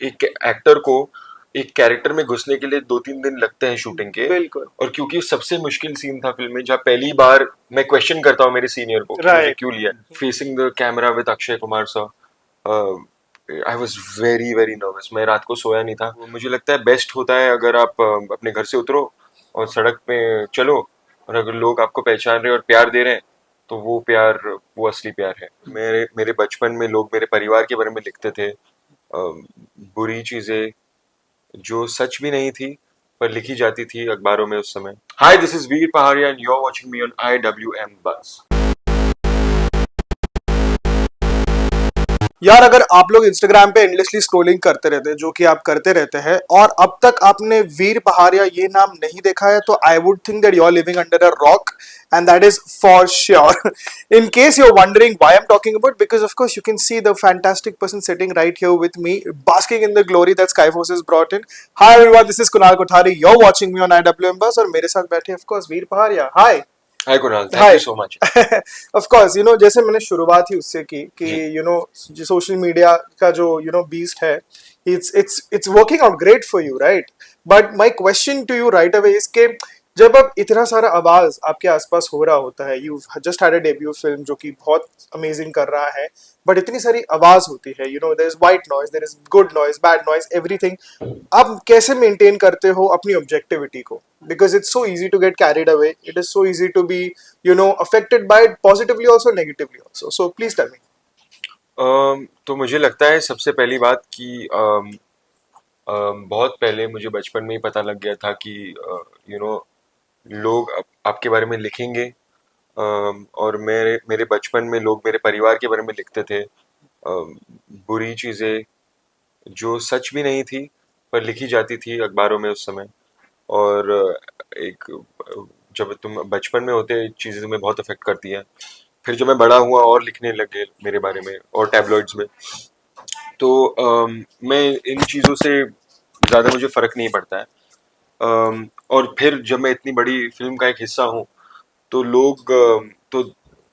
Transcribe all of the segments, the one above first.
एक एक्टर को एक कैरेक्टर में घुसने के लिए 2-3 दिन लगते हैं शूटिंग के। बिल्कुल। और क्योंकि सबसे मुश्किल सीन था फिल्म में, जहाँ पहली बार मैं क्वेश्चन करता हूँ मेरे सीनियर को कि मुझे राइट। क्यों लिया, facing the camera with Akshay Kumar sir. I was very very nervous, मैं रात को सोया नहीं था। मुझे लगता है बेस्ट होता है अगर आप अपने घर से उतरो और सड़क पे चलो, और अगर लोग आपको पहचान रहे और प्यार दे रहे हैं तो वो प्यार, वो असली प्यार है। मेरे मेरे बचपन में लोग मेरे परिवार के बारे में लिखते थे, बुरी चीजें जो सच भी नहीं थी पर लिखी जाती थी अखबारों में उस समय। Hi, this is Veer Pahadia and you are watching me on IWM buzz. यार अगर आप लोग इंस्टाग्राम पे एंडलेसली स्क्रोलिंग करते रहते हैं, जो कि आप करते रहते हैं, और अब तक आपने वीर पहाड़िया ये नाम नहीं देखा है, तो I would think that you are living under a rock, and that is for sure. In case you're wondering why I'm talking about, because of course you can see the fantastic person sitting right here with me, basking in the glory that Skyforce has brought in. Hi everyone, this is Kunal Kothari. You're watching me on IWM Bus, और मेरे साथ बैठे of course Veer Pahariya. Hi. Hi Kunal, thank hi. You so much. Of course जैसे मैंने शुरुआत ही उससे की कि जो सोशल मीडिया का जो बीस्ट है, it's working out great for you, right? But my question to you right away is के जब अब इतना सारा आवाज आपके आसपास हो रहा होता है, you just had a debut film जो कि बहुत अमेजिंग कर रहा है, बट इतनी सारी आवाज होती है, there is white noise, there is good noise, bad noise, everything. आप कैसे मेंटेन करते हो अपनी ऑब्जेक्टिविटी को? Because it's so easy to get carried away, it is so easy to be affected by it positively also, negatively also. So please tell me. तो मुझे लगता है सबसे पहली बात कि बहुत पहले मुझे बचपन में ही पता लग गया था कि यू नो लोग आपके बारे में लिखेंगे। और मेरे मेरे बचपन में लोग मेरे परिवार के बारे में लिखते थे, बुरी चीज़ें जो सच भी नहीं थी पर लिखी जाती थी अखबारों में उस समय। और एक जब तुम बचपन में होते चीज़ें तुम्हें बहुत अफेक्ट करती हैं। फिर जब मैं बड़ा हुआ और लिखने लगे मेरे बारे में और टैबलॉइड्स में, तो मैं इन चीज़ों से ज़्यादा मुझे फ़र्क नहीं पड़ता है। और फिर जब मैं इतनी बड़ी फिल्म का एक हिस्सा हूँ तो लोग तो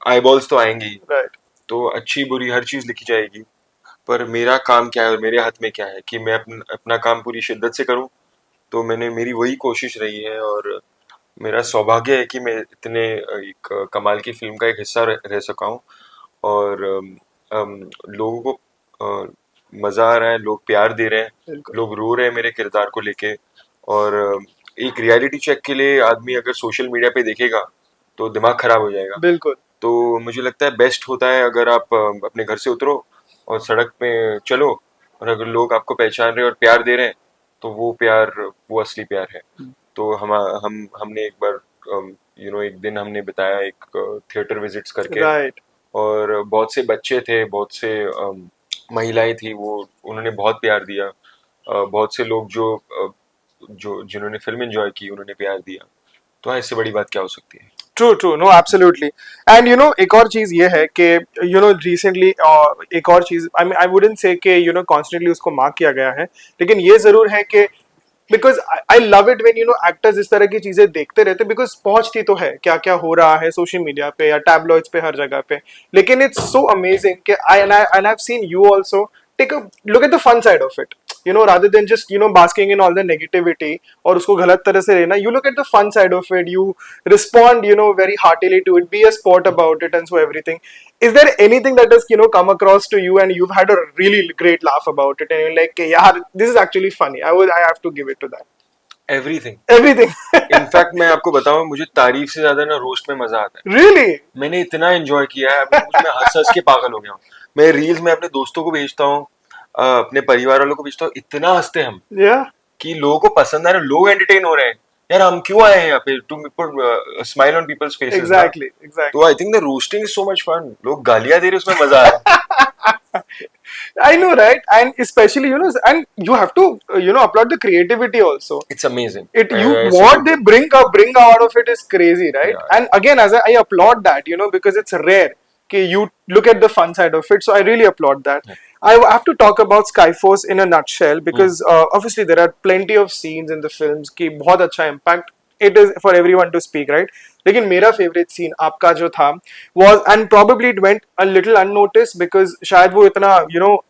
आईबॉल्स तो आएंगे ही, Right. तो अच्छी बुरी हर चीज़ लिखी जाएगी। पर मेरा काम क्या है और मेरे हाथ में क्या है कि मैं अपना काम पूरी शिद्दत से करूं। तो मेरी वही कोशिश रही है, और मेरा सौभाग्य है कि मैं इतने एक कमाल की फिल्म का एक हिस्सा रह सका हूँ। और लोगों को मजा आ रहा है, लोग प्यार दे रहे हैं, बिल्कुल। लोग रो रहे हैं मेरे किरदार को लेके। और एक रियलिटी चेक के लिए आदमी अगर सोशल मीडिया पे देखेगा तो दिमाग खराब हो जाएगा। बिल्कुल। तो मुझे लगता है बेस्ट होता है अगर आप अपने घर से उतरो और सड़क पे चलो, और अगर लोग आपको पहचान रहे और प्यार दे रहे हैं तो वो प्यार, वो असली प्यार है। तो हमने एक बार एक दिन हमने बिताया एक थिएटर विजिट्स करके। राइट। और बहुत से बच्चे थे, बहुत से महिलाएं थी, वो उन्होंने बहुत प्यार दिया। बहुत से लोग जो जिन्होंने फिल्म एंजॉय की उन्होंने प्यार दिया। तो हाँ, इससे बड़ी बात क्या हो सकती है। True true, no absolutely. And एक और चीज ये है कि रिसेंटली एक और चीज, आई वुडंट से कि कॉन्स्टेंटली उसको मार्क किया गया है, लेकिन ये जरूर है कि because I love it when actors इस तरह की चीजें देखते रहते, बिकॉज पहुंचती तो है क्या क्या हो रहा है सोशल मीडिया पे या टैबलॉइड्स पे, हर जगह पे, लेकिन इट्स सो अमेजिंग कि I have seen you also take a look at the fun side of it, rather than just basking in all the negativity और उसको गलत तरह से लेना. You look at the fun side of it, you respond very heartily to it, be a sport about it, and so everything. Is there anything that has come across to you and you've had a really great laugh about it and you're like, yeah, this is actually funny, I have to give it to that? Everything. Everything. In fact मैं आपको बताऊं, मुझे तारीफ से ज्यादा ना roast में मजा आता है। Really? मैंने इतना एंजॉय किया है, अभी मैं हंस हंस के पागल हो गया हूँ। मैं रील्स में अपने दोस्तों को भेजता हूँ, अपने परिवार वालों को भेजता हूँ, इतना हंसते हैं हम Yeah. कि लोगों को पसंद आ रहा है, लोग एंटरटेन हो रहे हैं। यार हम क्यों आए हैं यहाँ पे, to put smile on people's faces ना। Exactly. तो Exactly. I think the roasting is so much fun. लोग गालियां दे रहे हैं, उसमें मजा आ रहा है। I know, right? And especially, and you have to, applaud the creativity also. It's amazing. It you I what salute they them. bring out of it is crazy, right? या And again, as I applaud that, because it's rare. Okay, you look at the fun side of it, so I really applaud that. I have to talk about Skyforce in a nutshell because obviously there are plenty of scenes in the films कि बहुत अच्छा impact it is for everyone to speak, right? लेकिन मेरा favourite scene आपका जो था was, and probably it went a little unnoticed because शायद वो इतना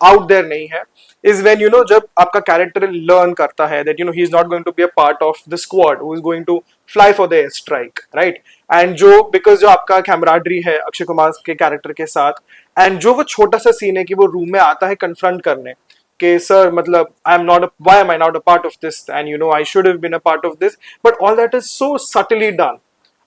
out there नहीं है, is when जब आपका character learn करता है that he is not going to be a part of the squad who is going to fly for the strike, right? And जो because जो आपका camaraderie है अक्षय कुमार के character के साथ, and जो वो छोटा सा सीन है कि वो रूम में आता है confront करने कि सर मतलब I am not, why am I not a part of this, and I should have been a part of this, but all that is so subtly done.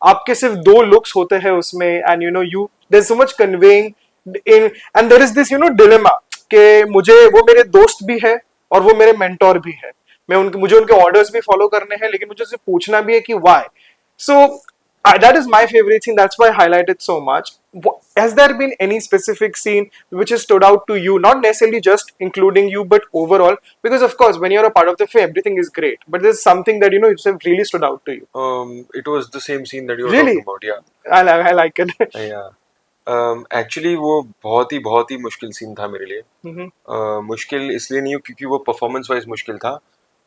आपके सिर्फ दो लुक्स होते हैं उसमें, and you there so much conveying in, and there is this dilemma कि मुझे वो मेरे दोस्त भी है और वो मेरे मेंटोर भी है. मुझे उनके ऑर्डर्स भी फॉलो करने हैं, लेकिन मुझे उसे पूछना भी है कि why. So that is my favorite scene. That's why I highlight it so much. Has there been any specific scene which has stood out to you? Not necessarily just including you, but overall. Because of course, when you're a part of the film, everything is great. But there's something that it's really stood out to you. It was the same scene that you were Really, talking about. Yeah. I like it. Yeah. Actually वो बहुत ही मुश्किल scene था मेरे लिए. मुश्किल इसलिए नहीं क्योंकि वो परफॉर्मेंस वाइज मुश्किल था,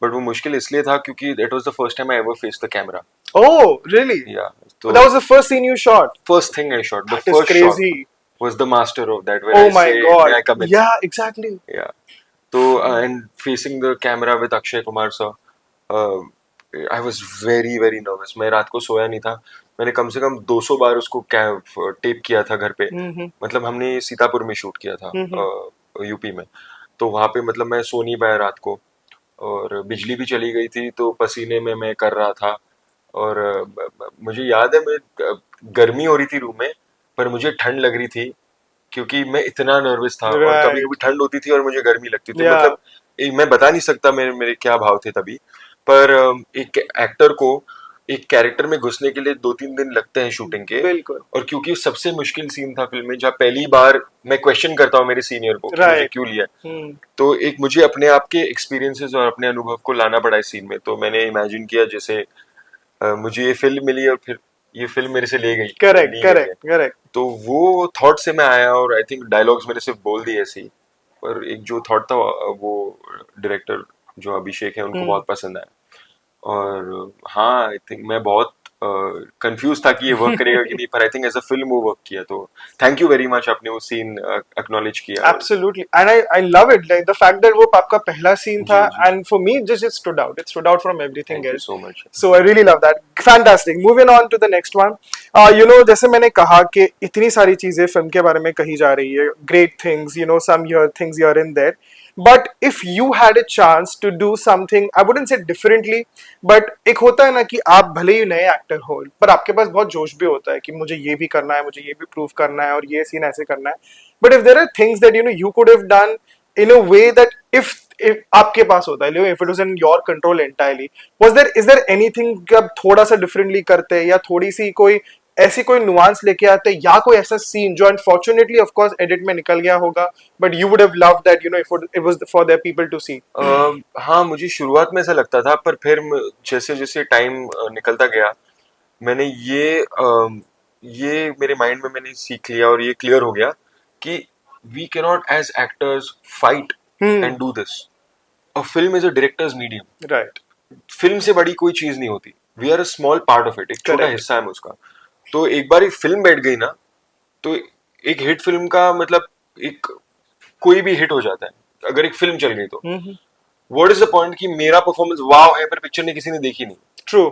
बट वो मुश्किल इसलिए था क्योंकि that was the first time I ever face the camera. Oh, really? Yeah. So that was the first scene you shot. First thing I shot. The That is first crazy. shot was the master of that. Where Oh I my say, God. may I come in? Yeah, exactly. Yeah. So and facing the camera with Akshay Kumar sir, I was very nervous. मैं रात को सोया नहीं था. मैंने कम से कम 200 बार उसको tape किया था घर पे. मतलब हमने सीतापुर में शूट किया था, यूपी में. तो वहाँ पे मतलब मैं सो नहीं पाया रात को, और बिजली भी चली गई थी, तो पसीने में मैं कर रहा था. और मुझे याद है, मैं गर्मी हो रही थी रूम में, पर मुझे ठंड लग रही थी क्योंकि मैं इतना नर्वस था. और कभी कभी ठंड होती थी और मुझे गर्मी लगती थी. मतलब मैं बता नहीं सकता मेरे क्या भाव थे तभी. पर एक एक्टर को एक कैरेक्टर में घुसने के लिए 2-3 दिन लगते हैं शूटिंग के. बिल्कुल. और क्योंकि सबसे मुश्किल सीन था फिल्म में, जहाँ पहली बार मैं क्वेश्चन करता हूँ मेरे सीनियर को कि मुझे क्यों लिया. तो एक मुझे अपने आप के एक्सपीरियंसेस और अपने अनुभव को लाना पड़ा इस सीन में. तो मैंने इमेजिन किया जैसे मुझे ये फिल्म मिली और फिर ये फिल्म मेरे से ले गई. करेक्ट. तो वो थॉट से मैं आया, और आई थिंक डायलॉग्स मैंने सिर्फ बोल दिए ऐसे ही, पर एक जो थॉट था वो डायरेक्टर जो अभिषेक है उनको बहुत पसंद आया. और हाँ, आई थिंक मैं बहुत कंफ्यूज था कि ये वर्क करेगा कि नहीं, पर I think as a film वो वर्क किया. तो थैंक यू वेरी मच, आपने वो सीन एक्नॉलेज किया. Absolutely, and I love it, like the fact that वो आपका पहला सीन था, and for me just it stood out from everything else. So much. So I really love that. Fantastic. Moving on to the next one. जैसे मैंने कहा कि इतनी सारी चीजें फिल्म के बारे में कही जा रही है, great things, some things here and there. But if you had a chance to do something, I wouldn't say differently, but एक होता है ना कि आप भले ही नए एक्टर हो, पर आपके पास बहुत जोश भी होता है कि मुझे ये भी करना है, मुझे ये भी प्रूव करना है, और ये सीन ऐसे करना है. But if there are things that you could have done in a way that if आपके पास होता है, if it was in your control entirely, is there anything कि आप थोड़ा सा differently करते, या थोड़ी सी कोई ऐसी कोई नुआंस लेके आते, या कोई ऐसा सीन जो अनफॉर्चुनेटली ऑफ कोर्स एडिट में निकल गया होगा, but you would have loved that it was for their people to see. हाँ, मुझे शुरुआत में ऐसा लगता था, पर फिर जैसे जैसे टाइम निकलता गया, मैंने ये मेरे माइंड में मैंने सीख लिया, और ये क्लियर हो गया कि we can not as actors fight and do this. A film is a director's medium. Right. Film से बड़ी कोई चीज नहीं होती. We are a small part of it. एक छोटा हिस्सा है उसका. तो एक बार एक फिल्म बैठ गई ना, तो एक हिट फिल्म का मतलब एक कोई भी हिट हो जाता है. अगर एक फिल्म चल गई तो व्हाट इज द पॉइंट कि मेरा परफॉर्मेंस वाव है पर पिक्चर ने किसी ने देखी नहीं. ट्रू.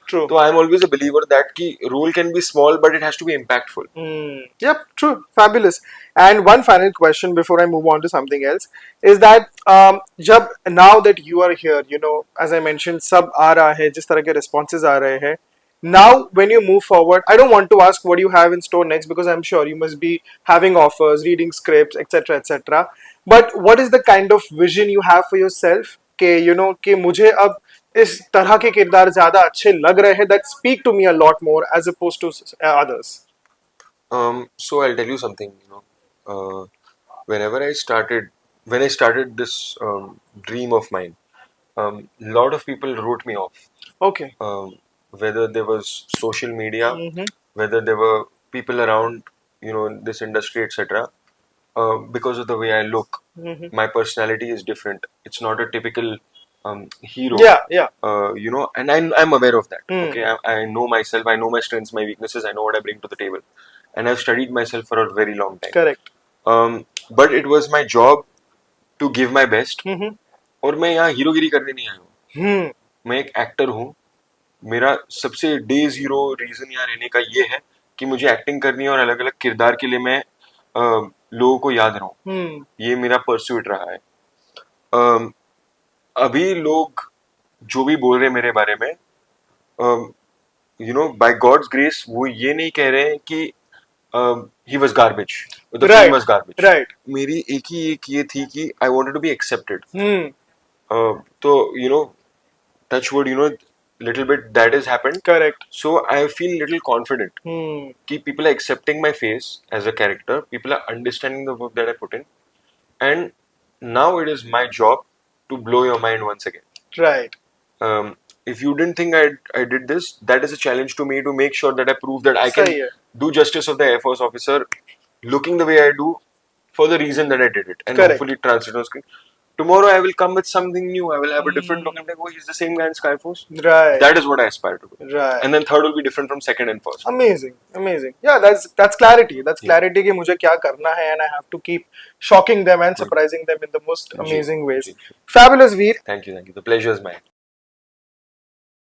तो I am always a believer that कि role can be small but it has to be impactful. Yep, true, fabulous. And one final question before I move on to something else is that जब now that you are here, as I mentioned, सब आ रहा है, जिस तरह के responses आ रहे हैं. Now, when you move forward, I don't want to ask what you have in store next because I'm sure you must be having offers, reading scripts, etc., etc. But what is the kind of vision you have for yourself? कि मुझे अब इस तरह के किरदार ज्यादा अच्छे लग रहे हैं that speak to me a lot more as opposed to others. So I'll tell you something. Whenever when I started this dream of mine, lot of people wrote me off. Okay. Whether there was social media, whether there were people around, in this industry, etc. Because of the way I look, my personality is different. It's not a typical hero. Yeah. And I'm aware of that. Hmm. Okay, I know myself. I know my strengths, my weaknesses. I know what I bring to the table, and I've studied myself for a very long time. Correct. But it was my job to give my best. Mm-hmm. और मैं यहाँ हीरोगिरी करने नहीं आया हूँ. Hmm. मैं एक actor हूँ. मेरा सबसे डे जीरो रीजन यहाँ रहने का ये है कि मुझे एक्टिंग करनी है और अलग अलग किरदार के लिए मैं लोगों को याद रहूं. Hmm. ये मेरा परस्यूट रहा है. अभी लोग जो भी बोल रहे हैं मेरे बारे में, बाय गॉड्स ग्रेस वो ये नहीं कह रहे हैं कि he was garbage, the film was garbage. Right. मेरी एक ये थी कि I wanted to be accepted. Hmm. तो touch wood, little bit that has happened. Correct. So I feel little confident Hmm. कि people are accepting my face as a character, people are understanding the work that I put in, and now it is my job to blow your mind once again. Right. If you didn't think I did this, that is a challenge to me to make sure that I prove that I can सही है. do justice of the Air Force officer looking the way I do for the reason that I did it, and Correct. hopefully translate on screen. Tomorrow I will come with something new. I will have a different look. I'm like, oh, he's the same guy in Skyforce. Right. That is what I aspire to do. Right. And then third will be different from second and first. Amazing. Yeah, that's clarity. That's clarity कि मुझे क्या करना है, and I have to keep shocking them and surprising them in the most amazing ways. Ji. Fabulous, Veer. Thank you. The pleasure is mine.